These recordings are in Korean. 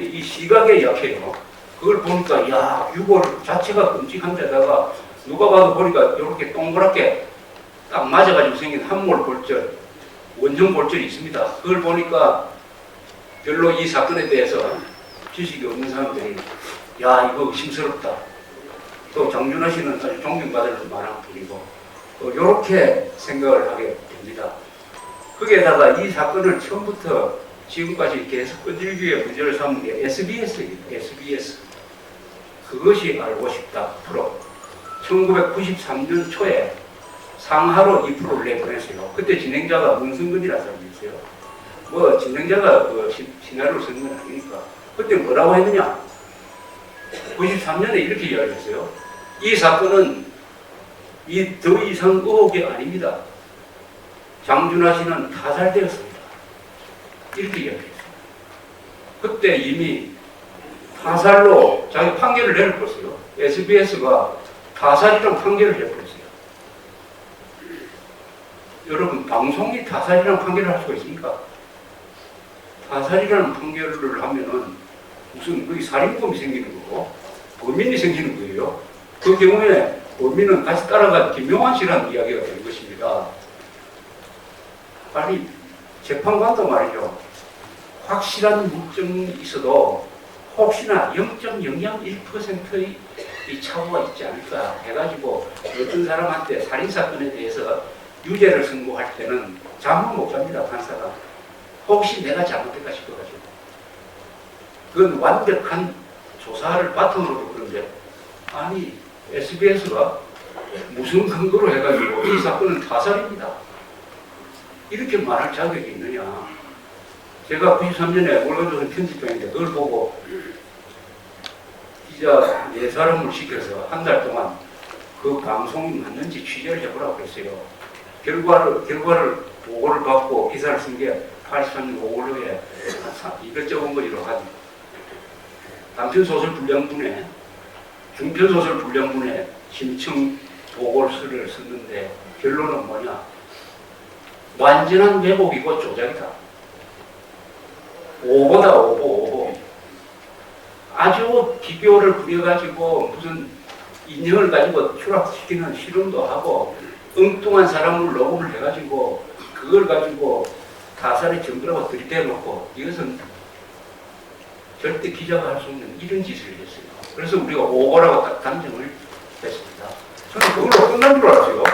이 시각에 약해요. 그걸 보니까 야, 유골 자체가 끔찍한 데다가 누가 봐도 보니까 이렇게 동그랗게 딱 맞아가지고 생긴 함몰 골절, 원형 골절이 있습니다. 그걸 보니까 별로 이 사건에 대해서 지식이 없는 사람들이 야, 이거 의심스럽다. 또 장준하 씨는 아주 존경받을 만한 분이고 이렇게 생각을 하게 됩니다. 거기에다가 이 사건을 처음부터 지금까지 계속 끈질기게 문제를 삼는 게 SBS입니다. SBS. 그것이 알고 싶다 프로. 1993년 초에 상하로 이 프로를 내보냈어요. 그때 진행자가 문승근이라는 사람이 있어요. 뭐 진행자가 그 시나리오를 쓰는 건 아니니까. 그때 뭐라고 했느냐? 93년에 이렇게 이야기했어요. 이 사건은 더 이상 의혹이 아닙니다. 장준하 씨는 타살되었습니다. 이렇게 이야기했어요. 그때 이미 타살로 자기 판결을 내려버렸어요. SBS가 타살이라는 판결을 내려버렸어요. 여러분, 방송이 타살이라는 판결을 할 수가 있습니까? 타살이라는 판결을 하면은 무슨 거기 살인범이 생기는 거고 범인이 생기는 거예요. 그 경우에 범인은 다시 따라간 김용환 씨라는 이야기가 되는 것입니다. 아니, 재판관도 말이죠. 확실한 물증이 있어도 혹시나 0.001%의 이 착오가 있지 않을까 해가지고 어떤 사람한테 살인사건에 대해서 유죄를 선고할 때는 잠은 못 잡니다, 판사가. 혹시 내가 잘못했다 싶어가지고. 그건 완벽한 조사를 바탕으로도 그런데, 아니, SBS가 무슨 근거로 해가지고 이 사건은 타살입니다. 이렇게 말할 자격이 있느냐. 제가 93년에 월간조선 편집장인데 그걸 보고 기자 4사람을 시켜서 한 달 동안 그 방송이 맞는지 취재를 해보라고 했어요. 결과를 보고를 받고 기사를 쓴 게 83년 5월에 200조 원거리로 한 단편소설 분량분에 중편소설 분량분에 심층 보고서를 썼는데 결론은 뭐냐? 완전한 왜곡이고 조작이다. 오보다 오보. 아주 기교를 부려가지고 무슨 인형을 가지고 추락시키는 실험도 하고 엉뚱한 사람을 녹음을 해가지고 그걸 가지고 타살의 증거라고 들이대놓고 이것은 절대 기자가 할 수 없는 이런 짓을 했어요. 그래서 우리가 오보라고 딱 단정을 했습니다. 저는 그걸로 끝난 줄 알았어요.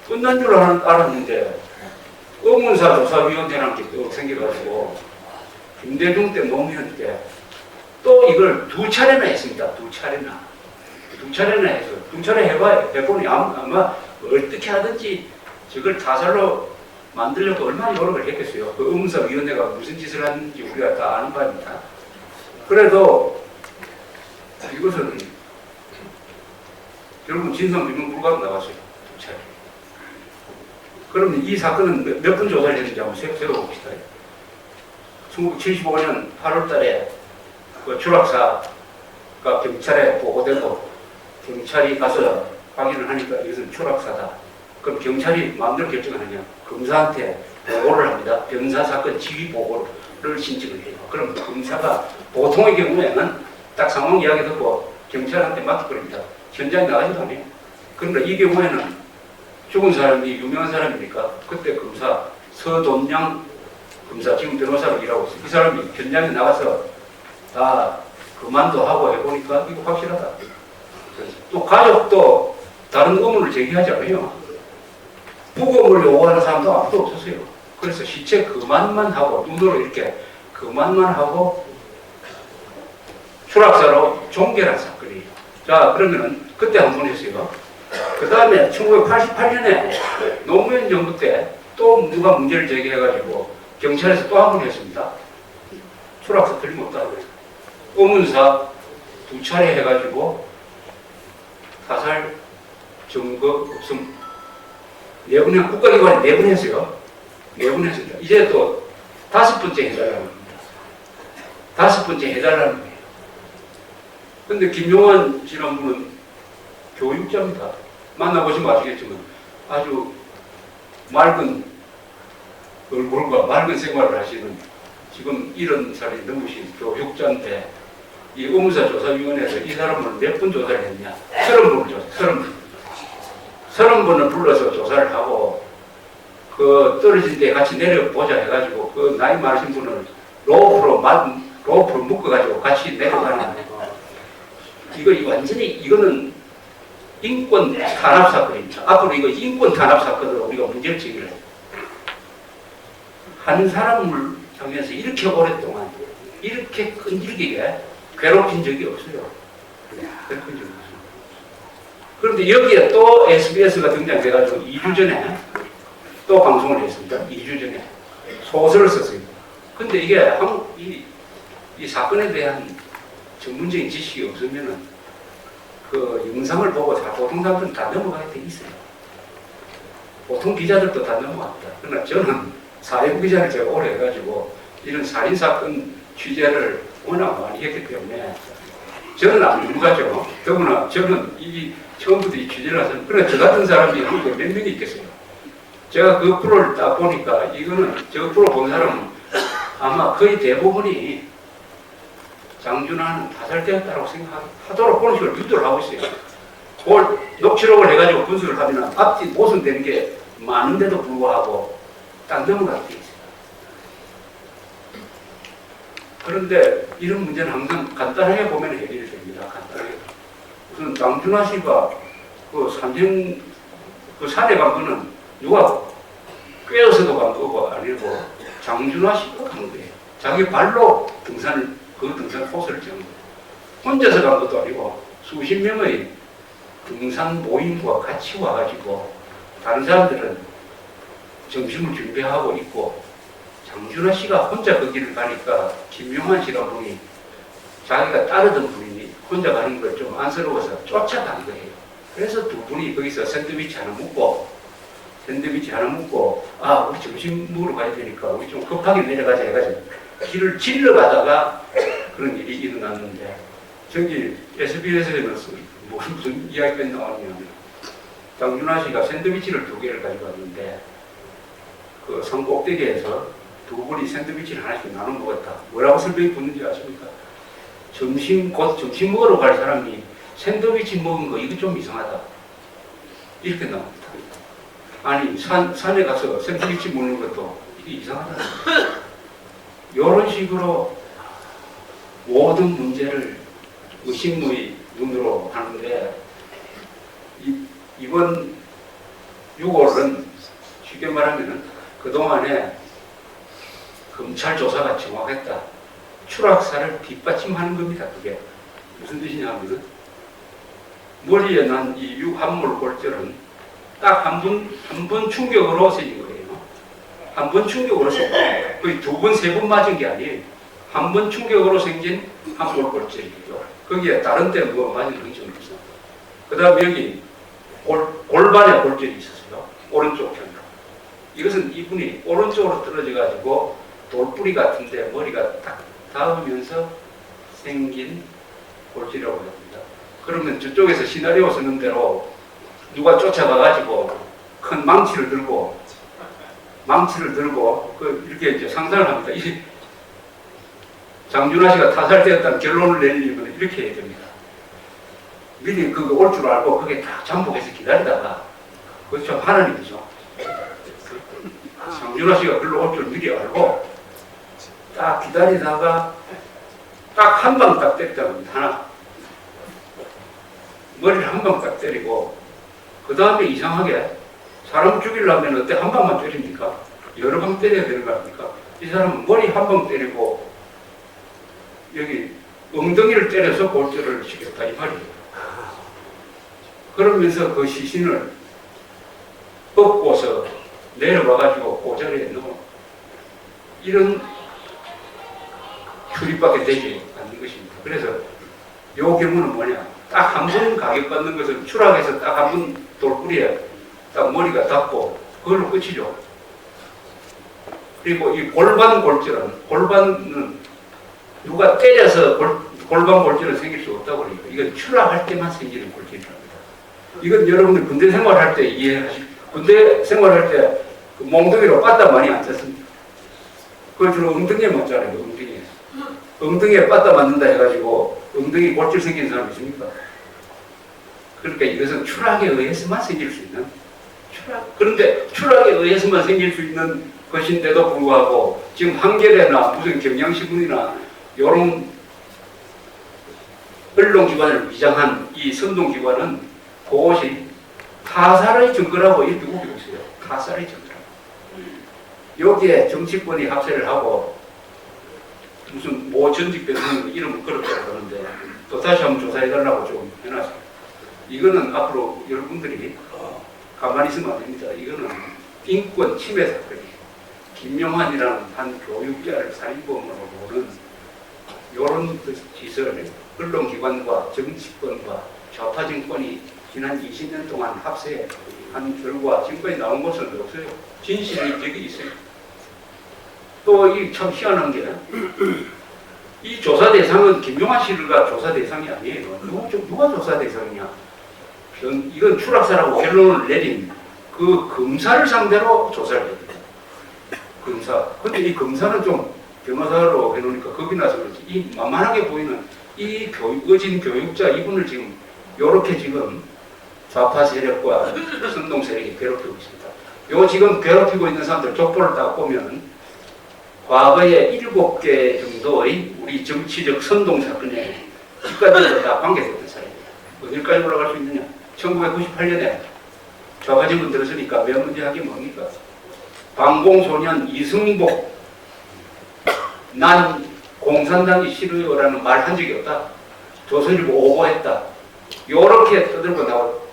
끝난 줄 알았는데 의문사 조사위원회라는 게 또 생겨가지고 김대중 때 노무현 때 또 이걸 2차례나 했습니다. 2차례나 해서 2차례 해봐요. 대본이 아마 어떻게 하든지 저걸 타살로 만들려고 얼마나 노력을 했겠어요. 그 의문사위원회가 무슨 짓을 하는지 우리가 다 아는 바입니다. 그래도 이것은 결국은 진상규명 불가로 나왔어요. 2차례. 그러면 이 사건은 몇 분 조사를 했는지 한번 세워봅시다. 1975년 8월 달에 그 추락사가 경찰에 보고되고 경찰이 가서 확인을 하니까 이것은 추락사다. 그럼 경찰이 마음대로 결정하느냐? 검사한테 보고를 합니다. 병사사건 지휘 보고를 신청을 해요. 그럼 검사가 보통의 경우에는 딱 상황 이야기 듣고 경찰한테 맡겨버립니다. 현장에 나가지도 않아요. 그런데 이 경우에는 죽은 사람이 유명한 사람이니까 그때 검사 서돈양 검사 지금 변호사로 일하고 있어요. 이 사람이 현장에 나가서 다 그만도 하고 해보니까 이거 확실하다. 또 가족도 다른 의문을 제기하지 않아요. 부검을 요구하는 사람도 아무도 없었어요. 그래서 시체 그만만 하고 눈으로 이렇게 그만만 하고 추락사로 종결한 사건이에요. 자, 그러면은 그때 한 번 했어요. 그 다음에 1988년에 노무현 정부 때 또 누가 문제를 제기해가지고 경찰에서 또 한 번 했습니다. 추락사 틀림없다고 해서 의문사 2차례 해가지고 타살 증거 없음. 내분해 국가기관에 내분했어요. 내분했습니다. 이제 또 5번째 해달라는 겁니다. 5번째 해달라는 거예요. 근데 김용환 씨라는 분은 교육자입니다. 만나보시면 아시겠지만 아주 맑은 얼굴과 맑은 생활을 하시는 지금 70살이 넘으신 교육자인데 이 의무사조사위원회에서 이 사람을 몇 분 조사를 했냐? 30분을 조사, 30분을 불러서 조사를 하고 그 떨어진 데 같이 내려보자 해가지고 그 나이 많으신 분을 로프로 묶어가지고 같이 내려가는 이거 완전히 이거는 인권 탄압 사건입니다. 앞으로 이거 인권 탄압 사건으로 우리가 문제를 제기를 해요. 한 사람을 향해서 이렇게 오랫동안 이렇게 끈질기게 괴롭힌 적이 없어요. 괴롭힌 적이 없어요. 그런데 여기에 또 SBS가 등장해가지고 2주 전에 또 방송을 했습니다. 2주 전에 소설을 썼어요. 근데 이게 이 사건에 대한 전문적인 지식이 없으면은 그 영상을 보고 보통 사람들은 다 넘어가게 돼 있어요. 보통 기자들도 다 넘어갑니다. 그러나 저는 사회부 기자를 제가 오래 해가지고 이런 살인사건 취재를 워낙 많이 했기 때문에 저는 안 넘어가죠. 더구나 저는 처음부터 이 취재를 해서 그러나 저 같은 사람이 한국에 몇 명이 있겠어요. 제가 그 프로를 딱 보니까 이거는 저 프로 본 사람은 아마 거의 대부분이 장준하는 타살되었다고 생각하도록 그런 식으로 유도를 하고 있어요. 그걸 녹취록을 해가지고 분석을 하면 앞뒤 모순되는 게 많은데도 불구하고 딱 넘어가게 돼 있어요. 그런데 이런 문제는 항상 간단하게 보면 해결이 됩니다. 간단하게. 우선 장준하 씨가 그 산에 간 거는 누가 꿰어서도 간 거고 아니고 장준하 씨가 간 거예요. 자기 발로 그 등산 코스를 정한 거예요. 혼자서 간 것도 아니고 수십 명의 등산 모임과 같이 와가지고 다른 사람들은 점심을 준비하고 있고 장준하 씨가 혼자 그 길을 가니까 김용환 씨가 분이 자기가 따르던 분이 혼자 가는 걸 좀 안쓰러워서 쫓아간 거예요. 그래서 두 분이 거기서 샌드위치 하나 먹고 우리 점심 먹으러 가야 되니까 우리 좀 급하게 내려가자 해가지고 길을 질러 가다가 그런 일이 일어났는데 저기 SBS에는 무슨 이야기가 나왔냐면 장준하 씨가 샌드위치를 2개를 가지고 왔는데 그 산 꼭대기에서 두 분이 샌드위치를 하나씩 나눠 먹었다. 뭐라고 설명이 붙는지 아십니까? 곧 점심 먹으러 갈 사람이 샌드위치 먹은 거 이거 좀 이상하다. 이렇게 나옵니다. 아니 산에 가서 샌드위치 먹는 것도 이게 이상하다. 이런 식으로 모든 문제를 의심의 눈으로 하는데 이번 6월은 쉽게 말하면 그동안에 검찰 조사가 정확했다. 추락사를 뒷받침하는 겁니다. 그게 무슨 뜻이냐 하면 머리에 난 이 유한물 골절은 딱 한 번 충격으로 생긴 거예요. 한 번 충격으로 생긴 거예요. 거의 2번, 3번 맞은 게 아니에요. 한 번 충격으로 생긴 한물 골절이죠. 거기에 다른 데 뭐 맞은 흔적이 없어. 그 다음에 여기 골반에 골절이 있었어요. 오른쪽 편으로. 이것은 이분이 오른쪽으로 떨어져가지고 돌뿌리 같은데 머리가 딱 닿으면서 생긴 골절이라고 합니다. 그러면 저쪽에서 시나리오 쓰는 대로 누가 쫓아가가지고 큰 망치를 들고 이렇게 이제 상상을 합니다. 이 장준하 씨가 타살되었다는 결론을 내리려면 이렇게 해야 됩니다. 미리 그거 올 줄 알고 그게 딱 잠복해서 기다리다가 그렇죠. 하나님이죠. 장준하 씨가 글로 올 줄 미리 알고 딱 기다리다가 딱 한 방 딱 때렸다고 합니다. 하나. 머리를 한 방 딱 때리고 그 다음에 이상하게 사람 죽이려면 어때 한 방만 때립니까? 여러 방 때려야 되는 거 아닙니까? 이 사람은 머리 한 방 때리고 여기 엉덩이를 때려서 골절을 시켰다 이 말이에요. 그러면서 그 시신을 엎고서 내려와가지고 그 자리에 넣어 이런 출입밖에 되지 않는 것입니다. 그래서 이 경우는 뭐냐? 딱 한 번 가격받는 것은 추락해서 딱 한 번 돌뿌리에 딱 머리가 닿고 그걸로 끝이죠. 그리고 이 골반 골반은 누가 때려서 골반 골절은 생길 수 없다고 그러니까 이건 추락할 때만 생기는 골절입니다. 이건 여러분들 군대 생활할 때 이해하실, 군대 생활할 때 그 몽둥이로 빠따 많이 안 쳤습니다. 그걸 주로 엉덩이에 맞잖아요. 엉덩이에. 엉덩이에 빠따 맞는다 해가지고 엉덩이 골절 생기는 사람 있습니까? 그러니까 이것은 추락에 의해서만 생길 수 있는 추락. 그런데 추락에 의해서만 생길 수 있는 것인데도 불구하고 지금 한겨레나 무슨 경향신문이나 이런 언론기관을 위장한 이 선동기관은 그것이 타살의 증거라고 이렇게 우기고 있어요. 타살의 증거라고. 여기에 정치권이 합세를 하고 무슨 모 전직 변호사님 이름을 걸었다고 그러는데 또 다시 한번 조사해달라고 좀 해놨어요. 이거는 앞으로 여러분들이 가만히 있으면 안 됩니다. 이거는 인권 침해 사건이에요. 김용환이라는 한 교육자를 살인범으로 보는 이런 짓을 언론기관과 정치권과 좌파 정권이 지난 20년 동안 합세한 결과 지금까지 나온 것은 없어요. 진실의 적이 있어요. 또 이 참 희한한 게 이 조사 대상은 김용환 씨가 조사 대상이 아니에요. 누가 조사 대상이냐? 이건 추락사라고 결론을 내린 그 검사를 상대로 조사를 해야 돼요. 검사. 근데 이 검사는 좀 변호사로 해놓으니까 겁이 나서 그렇지. 이 만만하게 보이는 이 어진 교육자 이분을 지금 요렇게 지금 좌파 세력과 선동 세력이 괴롭히고 있습니다. 요 지금 괴롭히고 있는 사람들 족보를 딱 보면 과거에 7개 정도의 우리 정치적 선동 사건에 직관적으로 다 관계됐던 사람입니다. 어디까지 올라갈 수 있느냐? 1998년에 좌파 정권 들었으니까 몇 문제 하기 뭡니까? 방공소년 이승복 난 공산당이 싫어요라는 말 한 적이 없다. 조선일보 오보했다. 요렇게 떠들고 나오고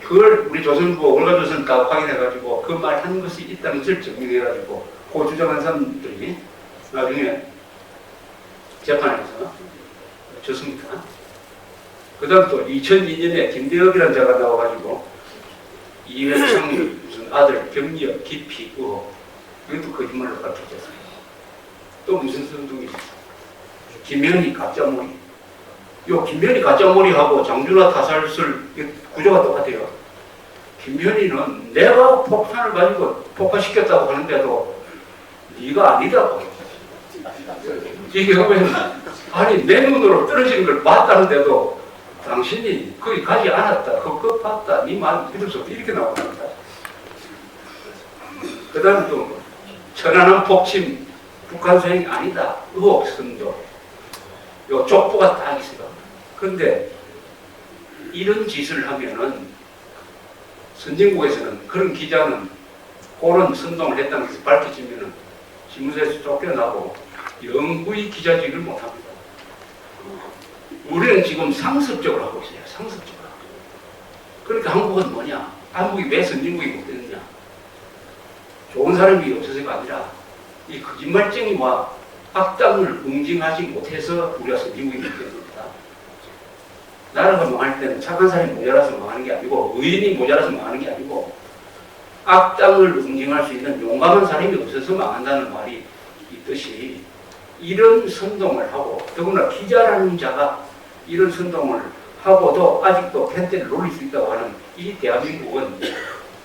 그걸 우리 조선일보 월가조선 다 확인해가지고 그 말 한 것이 있다는 것을 증명해가지고 그 주장한 사람들이 나중에 재판에서 졌습니다. 그 다음 또 2002년에 김대엽이라는 자가 나와가지고 이회창 무슨 아들 경력 기피 의혹 이것도 거짓말로 밝혀졌어요. 또 무슨 선동이 있어요. 김현희 가짜머리. 요 김현희 가짜머리하고 장준하 타살술 구조가 똑같아요. 김현희는 내가 폭탄을 가지고 폭파시켰다고 하는데도 네가 아니다고. 이게 보면 아니 내 눈으로 떨어지는 걸 봤다는데도 당신이 거기 가지 않았다. 그거 봤다. 네 말 믿을 수 없다. 이렇게 나옵니다. 그 다음에 또 천안함 폭침 북한 소행이 아니다. 의혹 선도. 요 족보가 딱 있어요. 그런데 이런 짓을 하면은 선진국에서는 그런 기자는 그런 선동을 했다는 것이 밝혀지면은 신문사에서 쫓겨나고 영구히 기자직을 못합니다. 우리는 지금 상습적으로 하고 있어요. 상습적으로. 그러니까 한국은 뭐냐? 한국이 왜 선진국이 못 되느냐? 좋은 사람이 없어서가 아니라 이 거짓말쟁이와 악당을 응징하지 못해서 우리가 선진국이 못 되는 겁니다. 나라가 망할 때는 착한 사람이 모자라서 망하는 게 아니고 의인이 모자라서 망하는 게 아니고 악당을 응징할 수 있는 용감한 사람이 없어서 망한다는 말이 있듯이 이런 선동을 하고 더구나 기자라는 자가 이런 선동을 하고도 아직도 펜대를 놀릴 수 있다고 하는 이 대한민국은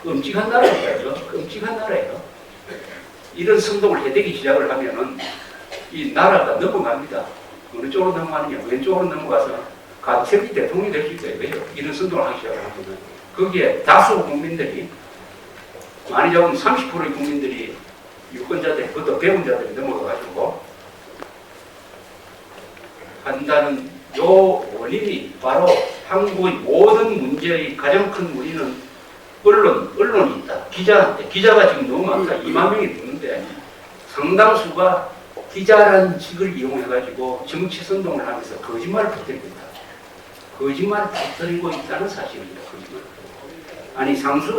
끔찍한 나라예요. 끔찍한 나라예요. 이런 선동을 해대기 시작을 하면은 이 나라가 넘어갑니다. 어느 쪽으로 넘어가느냐? 왼쪽으로 넘어가서 가채비 대통령이 될 수 있어요. 왜요? 이런 선동을 하기 시작을 하거든. 거기에 다수 국민들이 많이 잡으면 30%의 국민들이 유권자들, 그것도 배운 자들이 넘어가가지고 한다는 요 원인이 바로 한국의 모든 문제의 가장 큰 원인은 언론이 있다. 기자가 지금 너무 많다. 2만 명이 넘는데 상당수가 기자라는 직을 이용해가지고 정치 선동을 하면서 거짓말을 퍼뜨리고 있다. 거짓말을 퍼뜨리고 있다는 사실입니다. 거짓말. 아니 상수